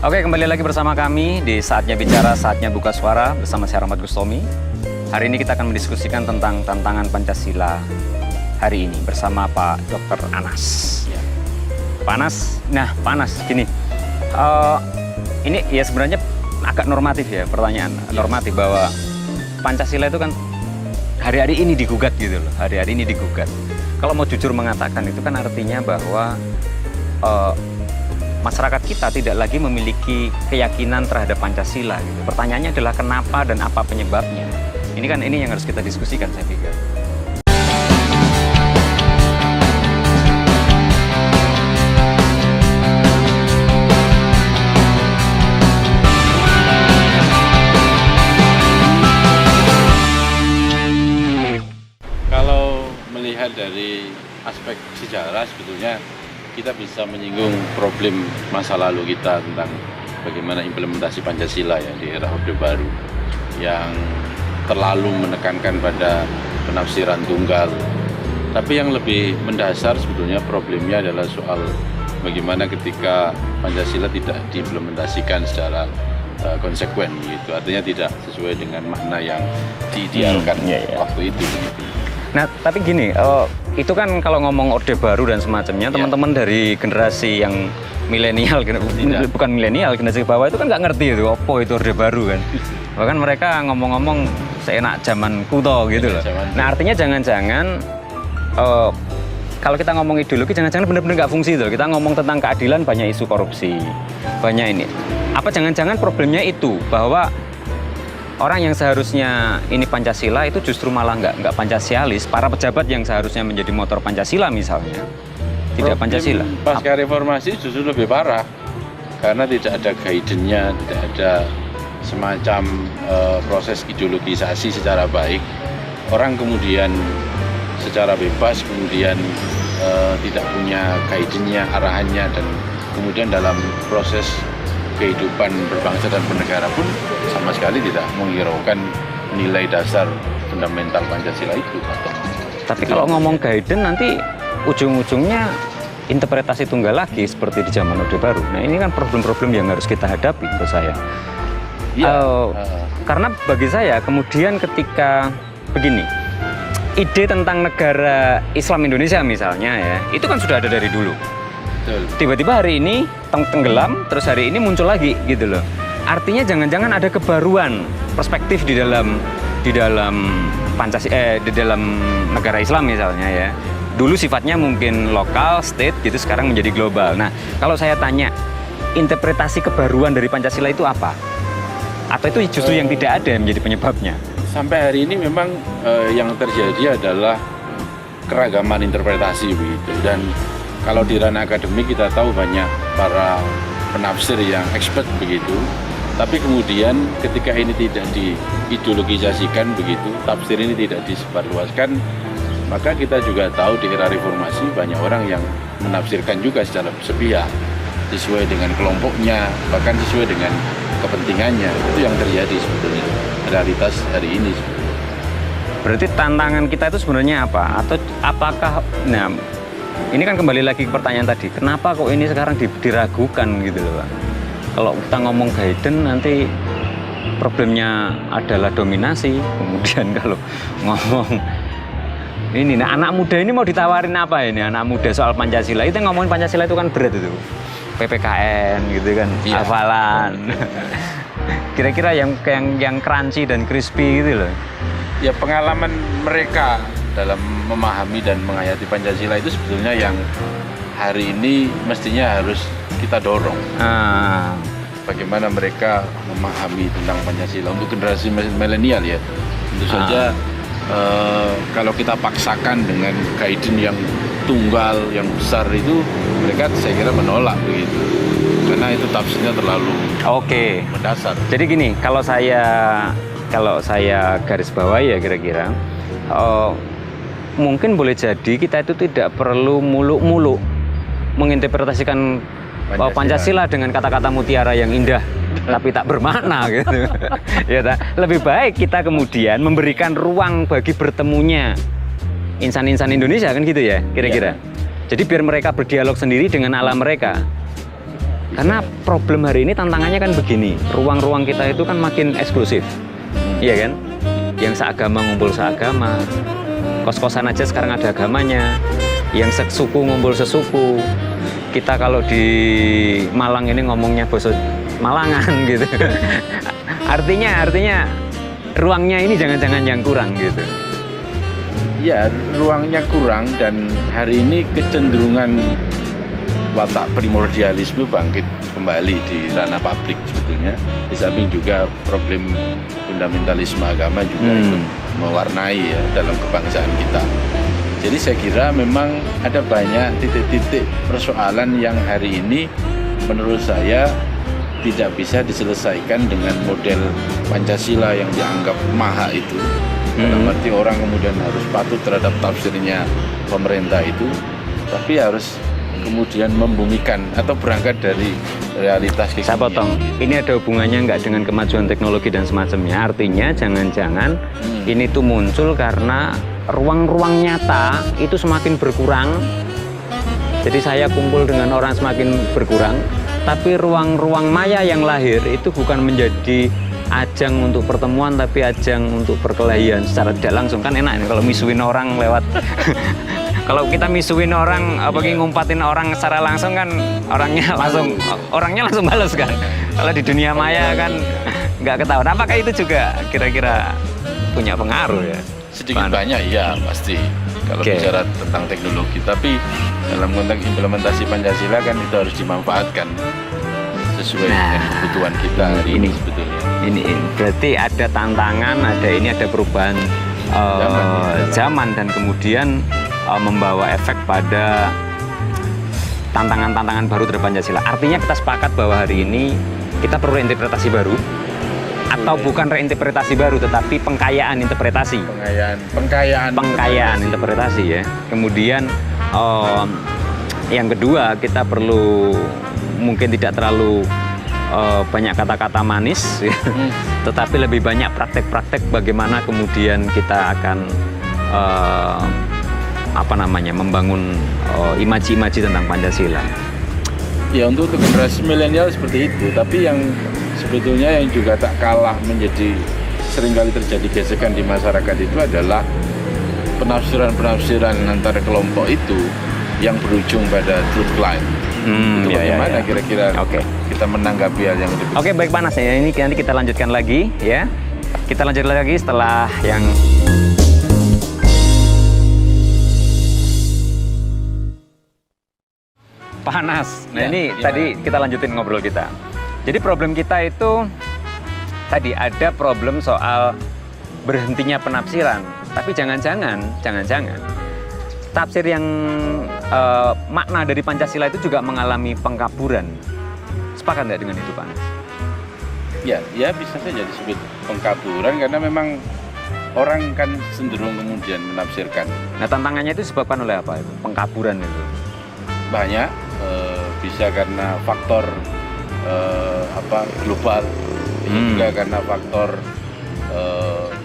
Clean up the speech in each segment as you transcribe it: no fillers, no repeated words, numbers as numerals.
Oke, kembali lagi bersama kami di Saatnya Bicara, Saatnya Buka Suara bersama saya Rahmat Gustomi. Hari ini kita akan mendiskusikan tentang tantangan Pancasila hari ini bersama Pak Dr. Anas. Ya. Pak Anas, gini. Ini ya sebenarnya agak normatif ya, pertanyaan normatif bahwa Pancasila itu kan hari-hari ini digugat gitu loh, hari-hari ini digugat. Kalau mau jujur mengatakan itu kan artinya bahwa masyarakat kita tidak lagi memiliki keyakinan terhadap Pancasila. Gitu. Pertanyaannya adalah kenapa dan apa penyebabnya. Ini yang harus kita diskusikan, saya pikir. Kalau melihat dari aspek sejarah, sebetulnya kita bisa menyinggung problem masa lalu kita tentang bagaimana implementasi Pancasila ya di era Orde Baru yang terlalu menekankan pada penafsiran tunggal. Tapi yang lebih mendasar sebetulnya problemnya adalah soal bagaimana ketika Pancasila tidak diimplementasikan secara konsekuen gitu. Artinya tidak sesuai dengan makna yang diidealkan waktu itu. Gitu. Nah, tapi gini, itu kan kalau ngomong Orde Baru dan semacamnya, teman-teman dari generasi yang milenial, bukan milenial, generasi bawah itu kan nggak ngerti itu, apa itu Orde Baru kan. Bahkan mereka ngomong-ngomong seenak zaman kuto gitu loh. Nah, artinya jangan-jangan kalau kita ngomong ideologi, jangan-jangan benar-benar nggak fungsi itu. Kita ngomong tentang keadilan, banyak isu korupsi, banyak ini. Apa jangan-jangan problemnya itu, bahwa orang yang seharusnya ini Pancasila itu justru malah nggak Pancasialis. Para pejabat yang seharusnya menjadi motor Pancasila misalnya tidak Pancasila. Pasca reformasi justru lebih parah karena tidak ada guidance-nya, tidak ada semacam proses ideologisasi secara baik. Orang kemudian secara bebas kemudian tidak punya guidance-nya, arahannya, dan kemudian dalam proses kehidupan berbangsa dan bernegara pun sama sekali tidak menghiraukan nilai dasar fundamental Pancasila itu. Tapi kalau ngomong guidance nanti ujung-ujungnya interpretasi tunggal lagi seperti di zaman Orde Baru. Nah, ini kan problem-problem yang harus kita hadapi menurut saya. Karena bagi saya kemudian ketika begini, ide tentang negara Islam Indonesia misalnya ya, itu kan sudah ada dari dulu. Tiba-tiba hari ini tenggelam, terus hari ini muncul lagi gitu loh. Artinya jangan-jangan ada kebaruan perspektif di dalam Pancasila, di dalam negara Islam misalnya ya. Dulu sifatnya mungkin lokal, state gitu, sekarang menjadi global. Nah, kalau saya tanya, interpretasi kebaruan dari Pancasila itu apa? Atau itu justru yang tidak ada yang menjadi penyebabnya? Sampai hari ini memang yang terjadi adalah keragaman interpretasi begitu. Dan kalau di ranah akademik kita tahu banyak para penafsir yang expert begitu, tapi kemudian ketika ini tidak diideologisasikan begitu, tafsir ini tidak disebarluaskan, maka kita juga tahu di era reformasi banyak orang yang menafsirkan juga secara sepihak, sesuai dengan kelompoknya, bahkan sesuai dengan kepentingannya. Itu yang terjadi sebetulnya, realitas hari ini. Berarti tantangan kita itu sebenarnya apa? Atau apakah, nah, ini kan kembali lagi ke pertanyaan tadi, kenapa kok ini sekarang diragukan gitu loh Pak? Kalau kita ngomong guidance nanti problemnya adalah dominasi, kemudian kalau ngomong ini, nah anak muda ini mau ditawarin apa ini anak muda soal Pancasila? Itu ngomongin Pancasila itu kan berat itu, PPKN gitu kan, hafalan. Kira-kira yang crunchy dan crispy gitu loh. Ya pengalaman mereka dalam memahami dan menghayati Pancasila itu sebetulnya yang hari ini mestinya harus kita dorong. Bagaimana mereka memahami tentang Pancasila untuk generasi milenial ya. Tentu saja kalau kita paksakan dengan guidance yang tunggal, yang besar itu, mereka saya kira menolak begitu. Karena itu tafsirnya terlalu mendasar. Jadi gini, kalau saya garis bawah ya kira-kira, mungkin boleh jadi kita itu tidak perlu muluk-muluk menginterpretasikan Pancasila dengan kata-kata mutiara yang indah tapi tak bermakna gitu. Ya, lebih baik kita kemudian memberikan ruang bagi bertemunya insan-insan Indonesia kan gitu ya kira-kira. Jadi biar mereka berdialog sendiri dengan alam mereka. Karena problem hari ini tantangannya kan begini, ruang-ruang kita itu kan makin eksklusif, iya kan? Yang seagama ngumpul seagama, kos-kosan aja sekarang ada agamanya, yang sesuku ngumpul sesuku. Kita kalau di Malang ini ngomongnya bahasa Malangan gitu. artinya ruangnya ini jangan-jangan yang kurang gitu. Ya, ruangnya kurang dan hari ini kecenderungan watak primordialisme bangkit kembali di ranah publik sebetulnya. Di samping juga problem fundamentalisme agama juga ikut mewarnai ya dalam kebangsaan kita. Jadi saya kira memang ada banyak titik-titik persoalan yang hari ini menurut saya tidak bisa diselesaikan dengan model Pancasila yang dianggap maha itu. Dalam arti orang kemudian harus patuh terhadap tafsirnya pemerintah itu, tapi harus kemudian membumikan atau berangkat dari realitas kekinian. Saya potong, ini ada hubungannya nggak dengan kemajuan teknologi dan semacamnya. Artinya jangan-jangan ini tuh muncul karena ruang-ruang nyata itu semakin berkurang. Jadi saya kumpul dengan orang semakin berkurang, tapi ruang-ruang maya yang lahir itu bukan menjadi ajang untuk pertemuan, tapi ajang untuk perkelahian secara tidak langsung. Kan enak ini kalau misuin orang lewat kalau kita misuin orang ngumpatin orang secara langsung kan orangnya langsung balas kan. Kalau di dunia maya kan nggak ketahuan. Apakah itu juga kira-kira punya pengaruh ya? Sedikit banyak ya pasti kalau bicara tentang teknologi, tapi dalam konteks implementasi Pancasila kan itu harus dimanfaatkan sesuai dengan kebutuhan kita hari ini sebetulnya. Ini berarti ada tantangan, ada perubahan zaman dan kemudian membawa efek pada tantangan-tantangan baru terhadap Pancasila. Artinya kita sepakat bahwa hari ini kita perlu interpretasi baru, atau bukan reinterpretasi baru, tetapi pengkayaan interpretasi. Pengkayaan interpretasi ya. Kemudian yang kedua, kita perlu mungkin tidak terlalu banyak kata-kata manis, tetapi lebih banyak praktek-praktek bagaimana kemudian kita akan membangun imaji-imaji tentang Pancasila. Ya, untuk generasi milenial seperti itu, tapi yang sebetulnya yang juga tak kalah menjadi seringkali terjadi gesekan di masyarakat itu adalah penafsiran-penafsiran antara kelompok itu yang berujung pada truth climb. Itu bagaimana kira-kira kita menanggapi hal yang lebih? Oke, baik Panas ya. Ini nanti kita lanjutkan lagi ya. Kita lanjutkan lagi setelah yang Panas. Nah ini tadi kita lanjutin ngobrol kita. Jadi problem kita itu tadi ada problem soal berhentinya penafsiran. Tapi jangan-jangan tafsir yang makna dari Pancasila itu juga mengalami pengkaburan. Sepakat nggak dengan itu, Pak Anas? Ya bisa saja disebut pengkaburan karena memang orang kan cenderung kemudian menafsirkan. Nah tantangannya itu disebabkan oleh apa itu? Pengkaburan itu? Banyak, bisa karena faktor global, bisa juga karena faktor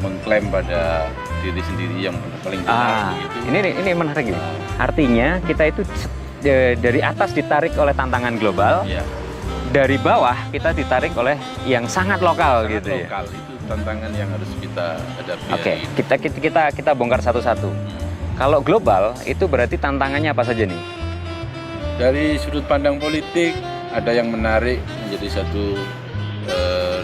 mengklaim pada diri sendiri yang paling benar. Ini menarik ini. Artinya kita itu dari atas ditarik oleh tantangan global, dari bawah kita ditarik oleh yang sangat lokal gitu ya. Itu tantangan yang harus kita hadapi. Oke, kita bongkar satu-satu. Kalau global itu berarti tantangannya apa saja nih? Dari sudut pandang politik ada yang menarik menjadi satu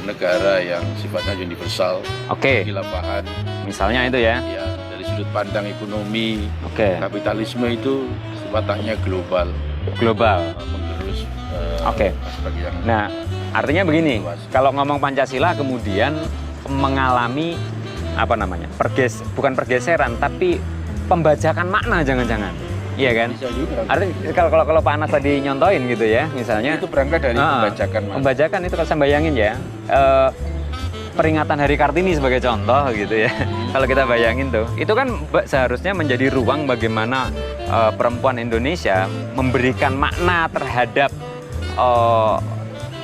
negara yang sifatnya universal, kekhilafan. Misalnya itu ya. Ya, dari sudut pandang ekonomi, kapitalisme itu sifatnya global. Menggerus aspek yang. Nah, artinya begini, kalau ngomong Pancasila kemudian mengalami bukan pergeseran, tapi pembajakan makna jangan-jangan. Iya kan? Bisa juga. Artinya kalau Pak Anas tadi nyontoin gitu ya, misalnya itu berangkat dari pembajakan. Pembajakan itu kalau saya bayangin ya, peringatan Hari Kartini sebagai contoh gitu ya. Kalau kita bayangin tuh, itu kan seharusnya menjadi ruang bagaimana perempuan Indonesia memberikan makna terhadap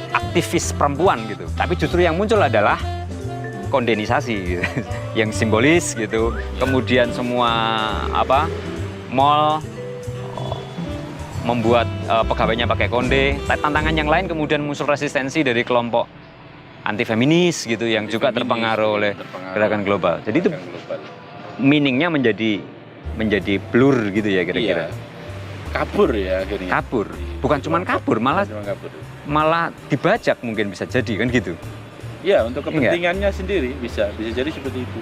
aktivis perempuan gitu. Tapi justru yang muncul adalah kondenisasi gitu. Yang simbolis gitu. Kemudian semua mall membuat pegawainya pakai konde. Tantangan yang lain kemudian muncul resistensi dari kelompok anti feminis gitu yang juga terpengaruh oleh gerakan global. Jadi itu meaningnya menjadi blur gitu ya kira-kira. Iya. Kabur ya akhirnya. Kabur, bukan cuma kabur, malah dibajak mungkin bisa jadi kan gitu. Iya, untuk kepentingannya sendiri bisa jadi seperti itu.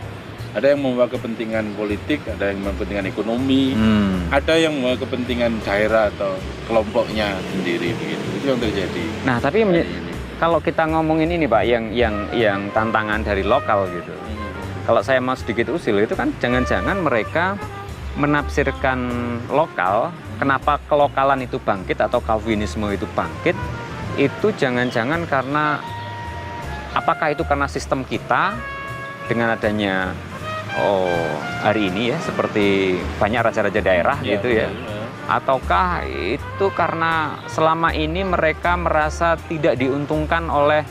Ada yang membawa kepentingan politik, ada yang membawa kepentingan ekonomi, ada yang membawa kepentingan daerah atau kelompoknya sendiri begitu. Itu yang terjadi. Nah, tapi kalau kita ngomongin ini Pak, yang tantangan dari lokal gitu. Kalau saya mau sedikit usil itu kan jangan-jangan mereka menafsirkan lokal, kenapa kelokalan itu bangkit atau Calvinisme itu bangkit, itu jangan-jangan karena apakah itu karena sistem kita dengan adanya hari ini ya seperti banyak raja-raja daerah gitu ya. Ataukah itu karena selama ini mereka merasa tidak diuntungkan oleh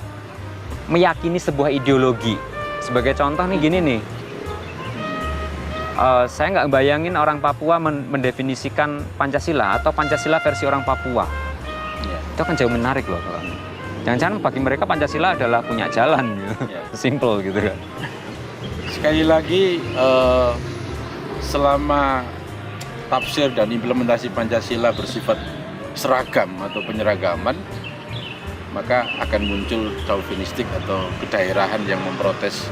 meyakini sebuah ideologi. Sebagai contoh nih gini nih, saya nggak bayangin orang Papua mendefinisikan Pancasila atau Pancasila versi orang Papua. Itu kan jauh menarik loh. Jangan-jangan bagi mereka Pancasila adalah punya jalan gitu. Simple gitu kan. Sekali lagi selama tafsir dan implementasi Pancasila bersifat seragam atau penyeragaman, maka akan muncul chauvinistik atau kedaerahan yang memprotes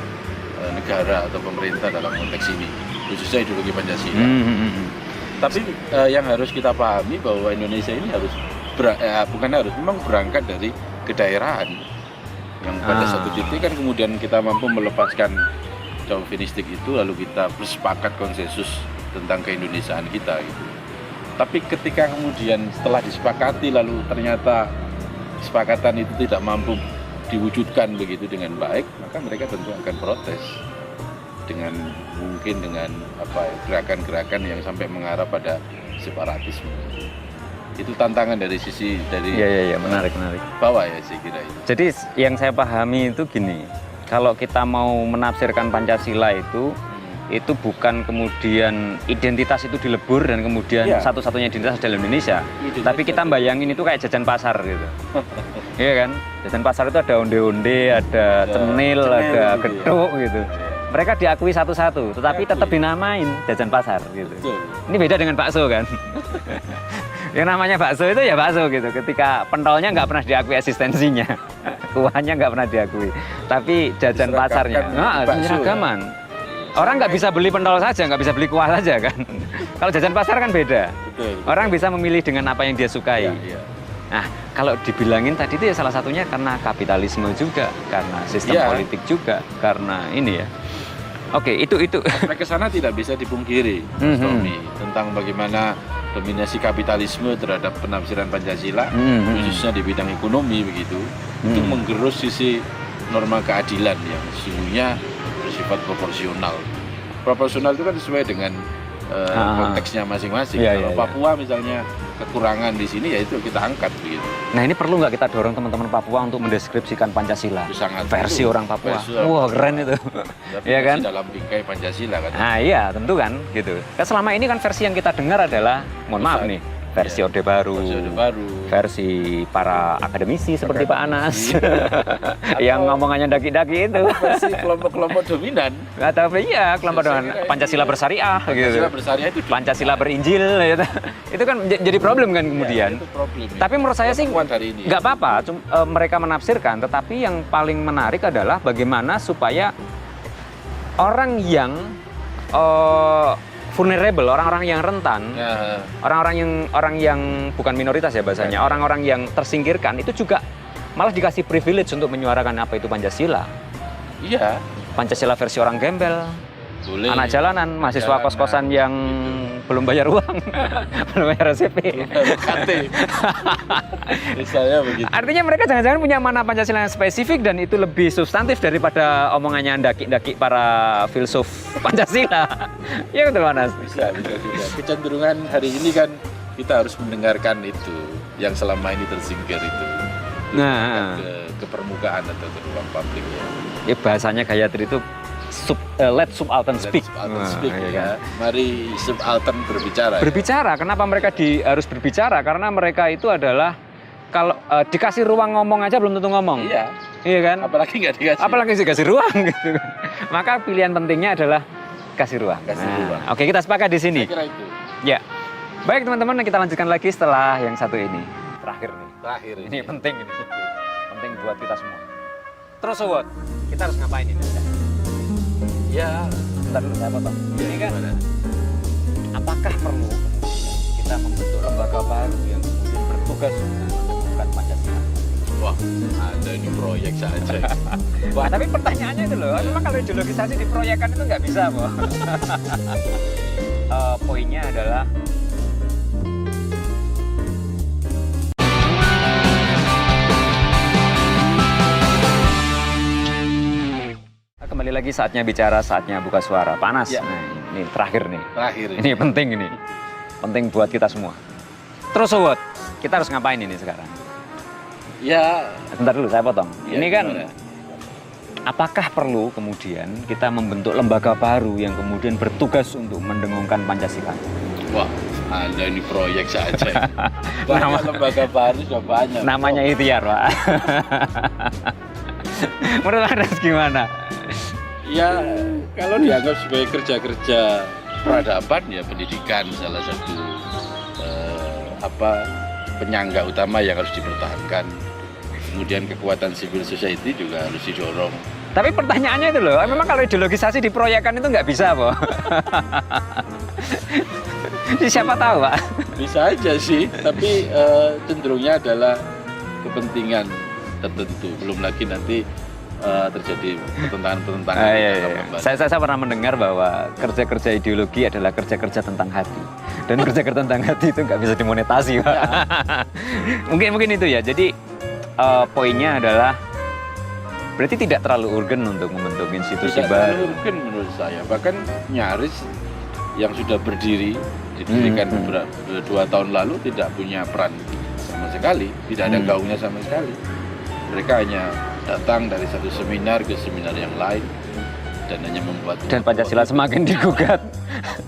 negara atau pemerintah dalam konteks ini, khususnya ideologi Pancasila. Tapi yang harus kita pahami bahwa Indonesia ini memang berangkat dari kedaerahan yang pada satu titik kan kemudian kita mampu melepaskan chauvinistik itu, lalu kita bersepakat konsensus tentang keindonesiaan kita gitu. Tapi ketika kemudian setelah disepakati lalu ternyata kesepakatan itu tidak mampu diwujudkan begitu dengan baik, maka mereka tentu akan protes dengan gerakan-gerakan yang sampai mengarah pada separatisme. Itu tantangan dari sisi menarik bawah ya saya kira itu. Jadi yang saya pahami itu gini, kalau kita mau menafsirkan Pancasila itu bukan kemudian identitas itu dilebur dan kemudian satu-satunya identitas dalam Indonesia. Tapi kita bayangin itu kayak jajan pasar gitu. Iya kan? Jajan pasar itu ada onde-onde, ada cenil, ada geduk gitu. Mereka diakui satu-satu, tetapi tetap dinamain jajan pasar gitu. Ini beda dengan bakso kan? Yang namanya bakso itu ya bakso gitu. Ketika pentolnya nggak pernah diakui eksistensinya, kuahnya nggak pernah diakui. Tapi jajan pasarnya, penyeragaman. Orang nggak bisa beli pentol saja, nggak bisa beli kuah saja kan. Kalau jajan pasar kan beda. Orang bisa memilih dengan apa yang dia sukai. Nah, kalau dibilangin tadi itu ya salah satunya karena kapitalisme juga, karena sistem politik juga, karena ini ya. Oke, itu. Sampai ke sana tidak bisa dipungkiri, Mas Tommy, tentang bagaimana dominasi kapitalisme terhadap penafsiran Pancasila, khususnya di bidang ekonomi begitu, itu menggerus sisi norma keadilan yang sesungguhnya bersifat proporsional. Proporsional itu kan sesuai dengan konteksnya masing-masing. Kalau Papua misalnya kekurangan di sini, ya itu kita angkat begitu. Nah ini perlu nggak kita dorong teman-teman Papua untuk mendeskripsikan Pancasila versi orang Papua? Wah keren itu. Ya kan? Dalam bingkai Pancasila kan. Nah iya tentu kan gitu. Kan selama ini kan versi yang kita dengar adalah, mohon maaf nih, versi Orde Baru, versi para akademisi seperti Pak Anas, yang ngomongannya daki-daki itu. Versi kelompok-kelompok dominan. Atau kelompok dominan Pancasila bersyariah gitu. Pancasila bersyariah itu Pancasila berinjil gitu. Itu kan jadi problem kan kemudian. Itu problem, ya. Tapi menurut saya sih nggak apa-apa, mereka menafsirkan. Tetapi yang paling menarik adalah bagaimana supaya orang yang vulnerable, orang-orang yang rentan, orang yang bukan minoritas ya bahasanya, orang-orang yang tersingkirkan itu juga malah dikasih privilege untuk menyuarakan apa itu Pancasila. Iya. Pancasila versi orang gembel, boleh. Anak jalanan, mahasiswa kos-kosan yang belum bayar uang, belum bayar SPP. Misalnya begitu. Artinya mereka jangan-jangan punya mana Pancasila yang spesifik dan itu lebih substantif daripada omongannya daki-daki para filsuf Pancasila. Ya betul Mas. Bisa. Kecenderungan hari ini kan kita harus mendengarkan itu yang selama ini tersingkir itu. Ke permukaan atau ke ruang publik ya. Ya bahasanya Gayatri itu let subaltern speak. Subaltern speak Iya ya. kan? Mari subaltern berbicara. Berbicara, kenapa mereka harus berbicara? Karena mereka itu adalah kalau dikasih ruang ngomong aja belum tentu ngomong. Iya. Iya kan? Apalagi nggak dikasih. Apalagi dikasih ruang gitu. Maka pilihan pentingnya adalah kasih ruang. Kasih ruang. Oke, kita sepakat di sini. Saya kira itu. Ya. Baik teman-teman, kita lanjutkan lagi setelah yang satu ini. Terakhir nih. Terakhir Ini penting ini. Penting buat kita semua. Terus sobat, kita harus ngapain ini? Ya, Bentar dulu saya potong. Ini kan gimana? apakah perlu kita membentuk lembaga baru yang kemudian bertugas menemukan Pancasila? Wah, ada ini proyek saja. Wah, tapi pertanyaannya itu loh, memang kalau ideologisasi diproyekkan itu nggak bisa, Bo. Poinnya adalah kembali lagi saatnya bicara, saatnya buka suara. Panas. Ya. Nah, ini terakhir nih. Terakhir Ini penting ini. Penting buat kita semua. Terus sobat, kita harus ngapain ini sekarang? Ya, Bentar dulu saya potong. ya, Ini kan gimana? apakah perlu kemudian kita membentuk lembaga baru yang kemudian bertugas untuk mendengungkan Pancasila? Wah, ada ini proyek saja. Banyak lembaga baru sudah banyak. Namanya ikhtiar, Pak. Menurut Anda gimana? Ya, kalau dianggap sebagai kerja-kerja peradaban ya pendidikan salah satu penyangga utama yang harus dipertahankan. Kemudian kekuatan civil society juga harus didorong. Tapi pertanyaannya itu loh, memang kalau ideologisasi diproyekkan itu nggak bisa, Pak. Siapa tahu, Pak? Bisa aja sih, tapi cenderungnya adalah kepentingan tertentu. Belum lagi nanti terjadi pertentangan-pertentangan. Iya. Saya pernah mendengar bahwa kerja-kerja ideologi adalah kerja-kerja tentang hati. Dan kerja-kerja tentang hati itu nggak bisa dimonetasi, Pak. Mungkin itu ya. Jadi poinnya adalah berarti tidak terlalu urgen untuk membentuk institusi Tidak baru. terlalu urgen menurut saya. Bahkan nyaris yang sudah didirikan beberapa 2 tahun lalu tidak punya peran sama sekali, tidak ada gaungnya sama sekali. Mereka hanya datang dari satu seminar ke seminar yang lain dan hanya membuat Dan Pancasila semakin digugat.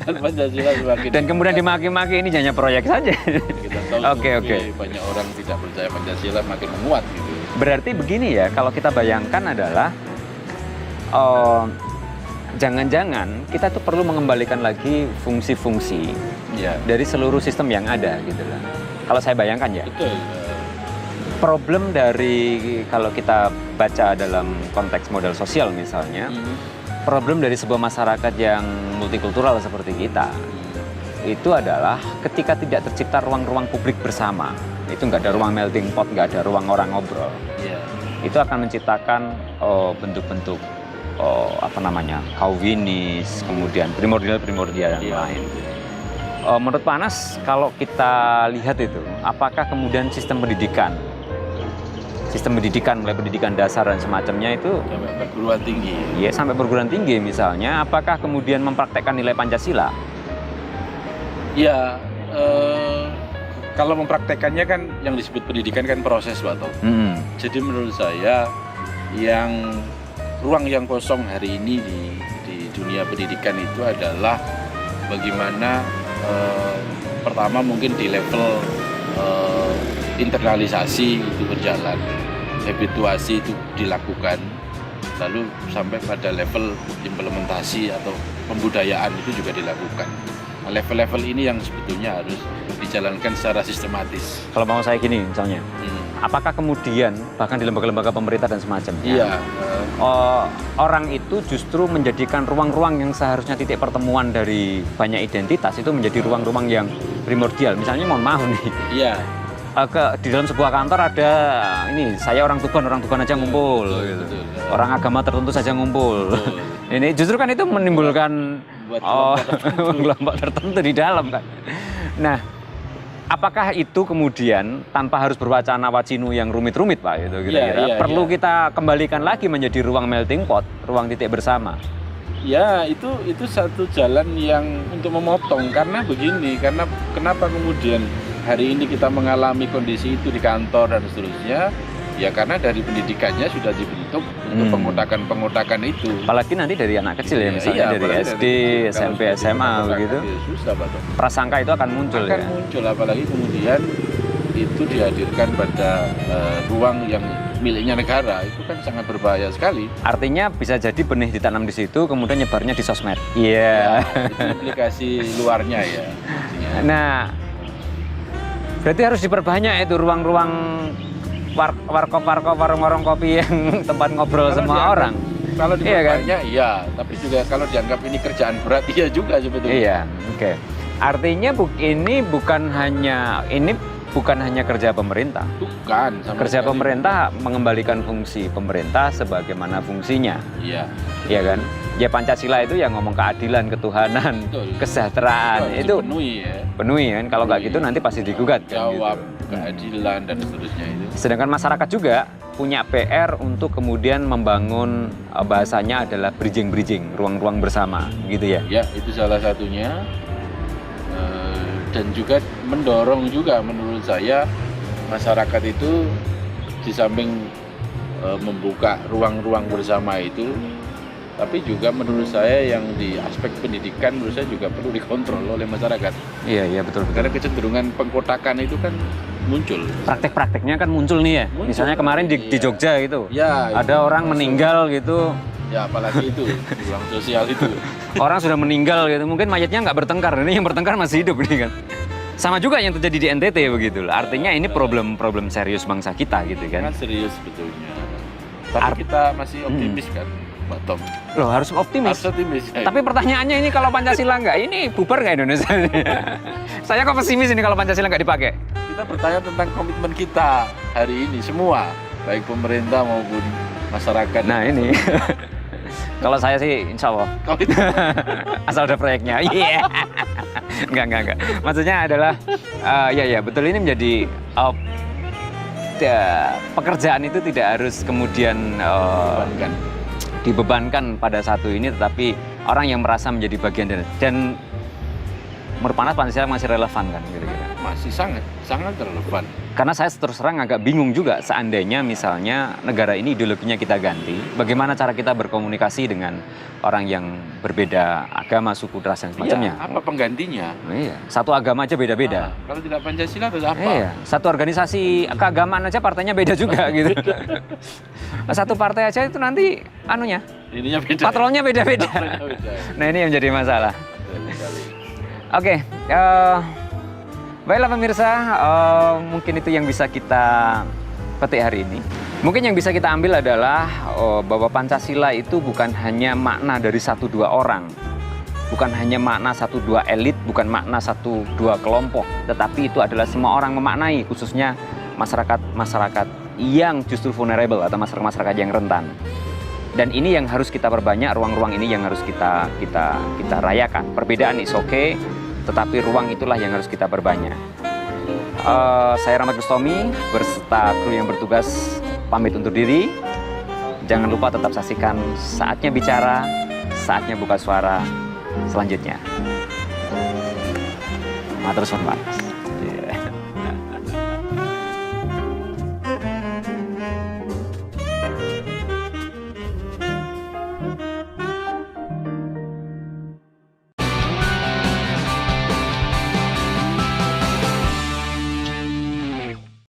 dan Pancasila semakin Dan kemudian dimaki-maki, ini hanya proyek saja. kita tahu Oke. banyak orang tidak percaya Pancasila makin menguat gitu. Berarti begini ya, kalau kita bayangkan adalah jangan-jangan kita tuh perlu mengembalikan lagi fungsi-fungsi Ya, dari seluruh sistem yang ada gitu lah. Kalau saya bayangkan ya, betul. problem dari kalau kita baca dalam konteks model sosial misalnya, problem dari sebuah masyarakat yang multikultural seperti kita itu adalah ketika tidak tercipta ruang-ruang publik bersama, itu nggak ada ruang melting pot, nggak ada ruang orang ngobrol, Ya. itu akan menciptakan bentuk-bentuk kauwinis, kemudian primordial yang Iya. lain. Menurut Panas, kalau kita lihat itu, apakah kemudian sistem pendidikan mulai pendidikan dasar dan semacamnya itu Sampai perguruan tinggi. ya sampai perguruan tinggi misalnya, apakah kemudian mempraktekkan nilai Pancasila? Ya, kalau mempraktekannya kan yang disebut pendidikan kan proses, Pak Tom. Jadi menurut saya ruang yang kosong hari ini di dunia pendidikan itu adalah bagaimana pertama mungkin di level internalisasi itu berjalan, habituasi itu dilakukan, lalu sampai pada level implementasi atau pembudayaan itu juga dilakukan. Nah, level-level ini yang sebetulnya harus dijalankan secara sistematis. Kalau mau saya gini misalnya, apakah kemudian bahkan di lembaga-lembaga pemerintah dan semacamnya, Iya, orang itu justru menjadikan ruang-ruang yang seharusnya titik pertemuan dari banyak identitas itu menjadi ruang-ruang yang primordial. Misalnya mohon maaf nih, iya. di dalam sebuah kantor ada saya orang Tuban aja ngumpul, gitu. Betul. Orang agama tertentu saja ngumpul. Ini justru kan itu menimbulkan Buat kelompok tertentu di dalam kan. Nah, apakah itu kemudian tanpa harus berwacana wacinu yang rumit-rumit, Pak, itu kira-kira perlu kita kembalikan lagi menjadi ruang melting pot, ruang titik bersama? Ya, itu satu jalan yang untuk memotong, karena begini, karena kenapa kemudian hari ini kita mengalami kondisi itu di kantor dan seterusnya, Ya karena dari pendidikannya sudah dibentuk untuk pengotakan-pengotakan itu. Apalagi nanti dari anak kecil ya, misalnya dari SD, SMP, SMA begitu. Susah, Pak. Prasangka itu akan muncul akan muncul, apalagi kemudian itu dihadirkan pada ruang yang miliknya negara, itu kan sangat berbahaya sekali. Artinya bisa jadi benih ditanam di situ, kemudian nyebarnya di sosmed. Iya. Ya, itu implikasi luarnya ya. Nah, berarti harus diperbanyak itu ruang-ruang warkop-warkop, warung-warung kopi yang tempat ngobrol semua orang. Kalau iya diperbanyak, iya. Tapi juga kalau dianggap ini kerjaan berat, iya juga sebetulnya. Iya, oke. Artinya ini bukan hanya kerja pemerintah. Bukan. Kerja pemerintah mengembalikan fungsi pemerintah sebagaimana fungsinya. Iya. Iya kan? Ya Pancasila itu yang ngomong keadilan, ketuhanan, kesejahteraan. Itu penuhi ya. Penuhi kan? Kalau nggak gitu nanti pasti digugat kan? Jawab, gitu. keadilan dan seterusnya itu. Sedangkan masyarakat juga punya PR untuk kemudian membangun bahasanya adalah bridging, ruang-ruang bersama, gitu ya? Ya, itu salah satunya. Dan juga mendorong juga menurut saya masyarakat itu di samping membuka ruang-ruang bersama itu, tapi juga menurut saya yang di aspek pendidikan menurut saya juga perlu dikontrol oleh masyarakat. Iya betul. Karena kecenderungan pengkotakan itu kan muncul. Praktek-prakteknya kan muncul nih ya. Muncul. Misalnya kemarin di Jogja gitu. Ya. Ada orang meninggal gitu. Ya apalagi itu ruang sosial itu. Orang sudah meninggal gitu. Mungkin mayatnya nggak bertengkar. Ini yang bertengkar masih hidup nih kan. Sama juga yang terjadi di NTT begitu. Artinya ini problem serius bangsa kita gitu kan. Sangat serius sebetulnya. Tapi kita masih optimis kan, Pak Tom. Loh harus optimis. Harus optimis. Tapi pertanyaannya ini kalau Pancasila nggak, ini bubar nggak Indonesia? Saya kok pesimis ini kalau Pancasila nggak dipakai. Kita bertanya tentang komitmen kita hari ini semua, baik pemerintah maupun masyarakat. Nah ini. Kalau saya sih insya Allah. Asal ada proyeknya. Iya. Enggak. Maksudnya adalah, ya betul ini menjadi pekerjaan itu tidak harus kemudian dibebankan pada satu ini, tetapi orang yang merasa menjadi bagian dari. Dan menurut Panas Pancasila masih relevan kan kira-kira? Masih sangat relevan. Karena saya terus terang agak bingung juga seandainya misalnya negara ini ideologinya kita ganti, bagaimana cara kita berkomunikasi dengan orang yang berbeda agama, suku, ras dan semacamnya. Iya, apa penggantinya? Iya, satu agama aja beda-beda. Kalau tidak Pancasila terus apa? Iya, satu organisasi keagamaan aja partainya beda juga gitu. Satu partai aja itu nanti ininya beda. Patronnya beda-beda. Nah ini yang jadi masalah. Oke, baiklah pemirsa, mungkin itu yang bisa kita petik hari ini. Mungkin yang bisa kita ambil adalah bahwa Pancasila itu bukan hanya makna dari 1-2 orang, bukan hanya makna 1-2 elit, bukan makna 1-2 kelompok, tetapi itu adalah semua orang memaknai, khususnya masyarakat yang justru vulnerable atau masyarakat yang rentan. Dan ini yang harus kita perbanyak, ruang-ruang ini yang harus kita rayakan. Perbedaan is okay, tetapi ruang itulah yang harus kita perbanyak. Saya Rahmat Bustomi beserta kru yang bertugas pamit undur diri. Jangan lupa tetap saksikan Saatnya Bicara, Saatnya Buka Suara selanjutnya. Matur suwun, Pak.